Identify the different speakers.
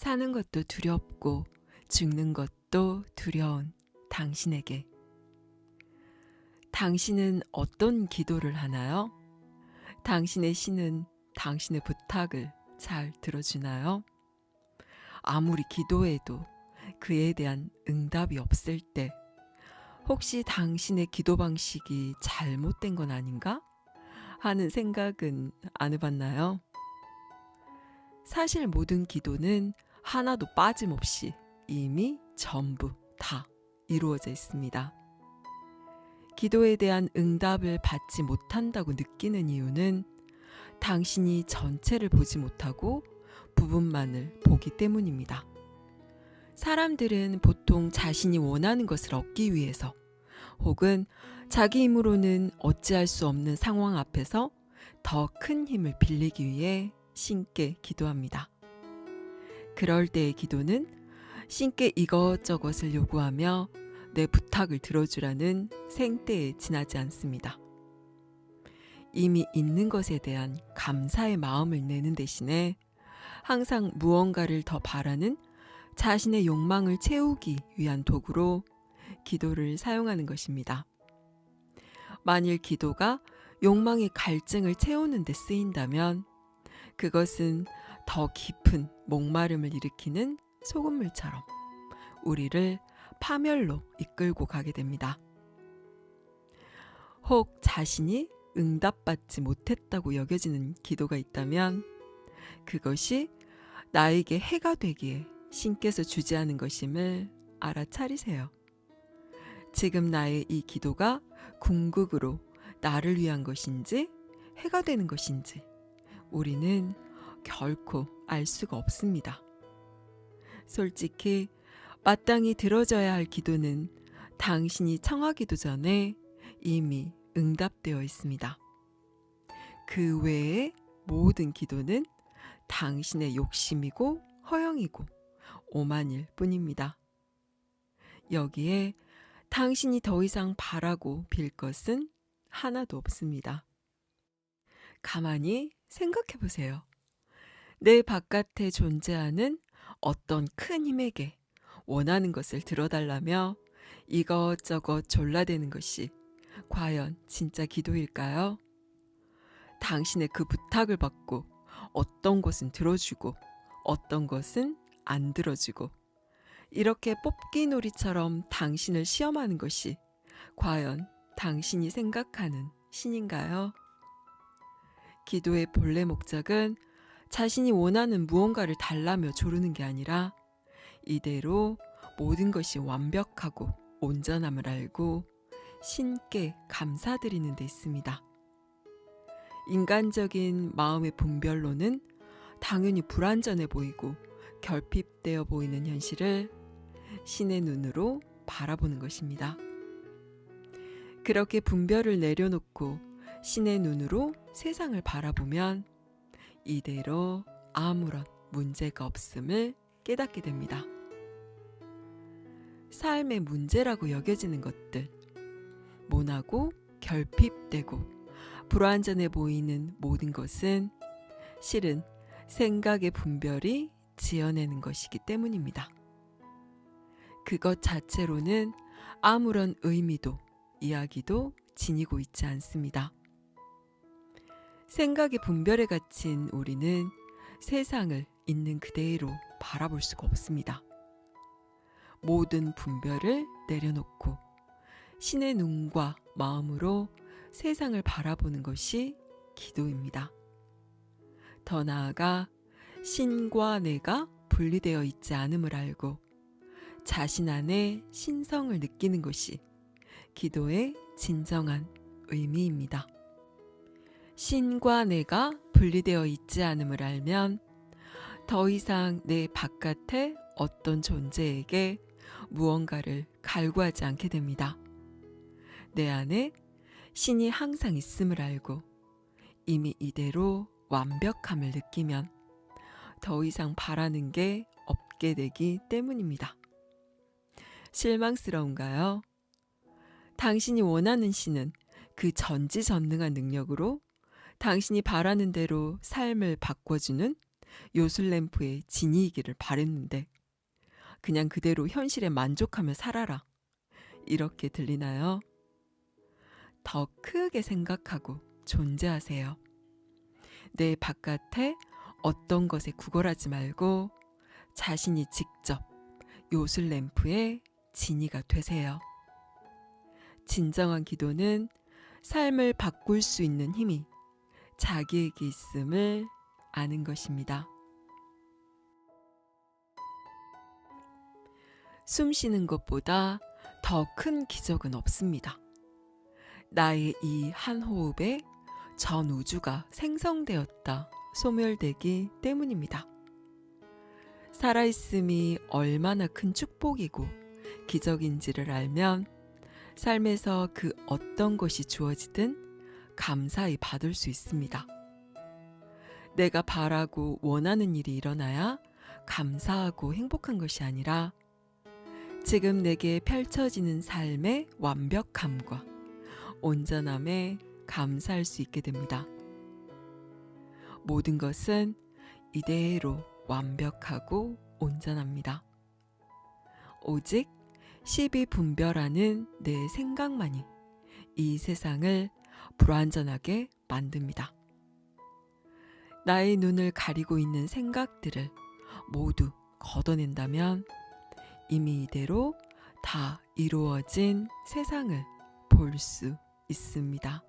Speaker 1: 사는 것도 두렵고 죽는 것도 두려운 당신에게. 당신은 어떤 기도를 하나요? 당신의 신은 당신의 부탁을 잘 들어주나요? 아무리 기도해도 그에 대한 응답이 없을 때 혹시 당신의 기도 방식이 잘못된 건 아닌가 하는 생각은 안 해봤나요? 사실 모든 기도는 하나도 빠짐없이 이미 전부 다 이루어져 있습니다. 기도에 대한 응답을 받지 못한다고 느끼는 이유는 당신이 전체를 보지 못하고 부분만을 보기 때문입니다. 사람들은 보통 자신이 원하는 것을 얻기 위해서 혹은 자기 힘으로는 어찌할 수 없는 상황 앞에서 더 큰 힘을 빌리기 위해 신께 기도합니다. 그럴 때의 기도는 신께 이것저것을 요구하며 내 부탁을 들어주라는 생떼에 지나지 않습니다. 이미 있는 것에 대한 감사의 마음을 내는 대신에 항상 무언가를 더 바라는 자신의 욕망을 채우기 위한 도구로 기도를 사용하는 것입니다. 만일 기도가 욕망의 갈증을 채우는 데 쓰인다면 그것은 더 깊은 목마름을 일으키는 소금물처럼 우리를 파멸로 이끌고 가게 됩니다. 혹 자신이 응답받지 못했다고 여겨지는 기도가 있다면 그것이 나에게 해가 되기에 신께서 주지 않은 것임을 알아차리세요. 지금 나의 이 기도가 궁극으로 나를 위한 것인지 해가 되는 것인지 우리는 결코 알 수가 없습니다. 솔직히 마땅히 들어져야 할 기도는 당신이 청하기도 전에 이미 응답되어 있습니다. 그 외의 모든 기도는 당신의 욕심이고 허영이고 오만일 뿐입니다. 여기에 당신이 더 이상 바라고 빌 것은 하나도 없습니다. 가만히 생각해 보세요. 내 바깥에 존재하는 어떤 큰 힘에게 원하는 것을 들어달라며 이것저것 졸라대는 것이 과연 진짜 기도일까요? 당신의 그 부탁을 받고 어떤 것은 들어주고 어떤 것은 안 들어주고 이렇게 뽑기 놀이처럼 당신을 시험하는 것이 과연 당신이 생각하는 신인가요? 기도의 본래 목적은 자신이 원하는 무언가를 달라며 조르는 게 아니라 이대로 모든 것이 완벽하고 온전함을 알고 신께 감사드리는 데 있습니다. 인간적인 마음의 분별로는 당연히 불완전해 보이고 결핍되어 보이는 현실을 신의 눈으로 바라보는 것입니다. 그렇게 분별을 내려놓고 신의 눈으로 세상을 바라보면 이대로 아무런 문제가 없음을 깨닫게 됩니다. 삶의 문제라고 여겨지는 것들, 모나고 결핍되고 불완전해 보이는 모든 것은 실은 생각의 분별이 지어내는 것이기 때문입니다. 그것 자체로는 아무런 의미도 이야기도 지니고 있지 않습니다. 생각의 분별에 갇힌 우리는 세상을 있는 그대로 바라볼 수가 없습니다. 모든 분별을 내려놓고 신의 눈과 마음으로 세상을 바라보는 것이 기도입니다. 더 나아가 신과 내가 분리되어 있지 않음을 알고 자신 안에 신성을 느끼는 것이 기도의 진정한 의미입니다. 신과 내가 분리되어 있지 않음을 알면 더 이상 내 바깥에 어떤 존재에게 무언가를 갈구하지 않게 됩니다. 내 안에 신이 항상 있음을 알고 이미 이대로 완벽함을 느끼면 더 이상 바라는 게 없게 되기 때문입니다. 실망스러운가요? 당신이 원하는 신은 그 전지전능한 능력으로 당신이 바라는 대로 삶을 바꿔주는 요술램프의 진이이기를 바랬는데 그냥 그대로 현실에 만족하며 살아라. 이렇게 들리나요? 더 크게 생각하고 존재하세요. 내 바깥에 어떤 것에 구걸하지 말고 자신이 직접 요술램프의 진이가 되세요. 진정한 기도는 삶을 바꿀 수 있는 힘이 자기에게 있음을 아는 것입니다. 숨 쉬는 것보다 더 큰 기적은 없습니다. 나의 이 한 호흡에 전 우주가 생성되었다 소멸되기 때문입니다. 살아있음이 얼마나 큰 축복이고 기적인지를 알면 삶에서 그 어떤 것이 주어지든 감사히 받을 수 있습니다. 내가 바라고 원하는 일이 일어나야 감사하고 행복한 것이 아니라 지금 내게 펼쳐지는 삶의 완벽함과 온전함에 감사할 수 있게 됩니다. 모든 것은 이대로 완벽하고 온전합니다. 오직 시비분별하는 내 생각만이 이 세상을 불완전하게 만듭니다. 나의 눈을 가리고 있는 생각들을 모두 걷어낸다면 이미 이대로 다 이루어진 세상을 볼 수 있습니다.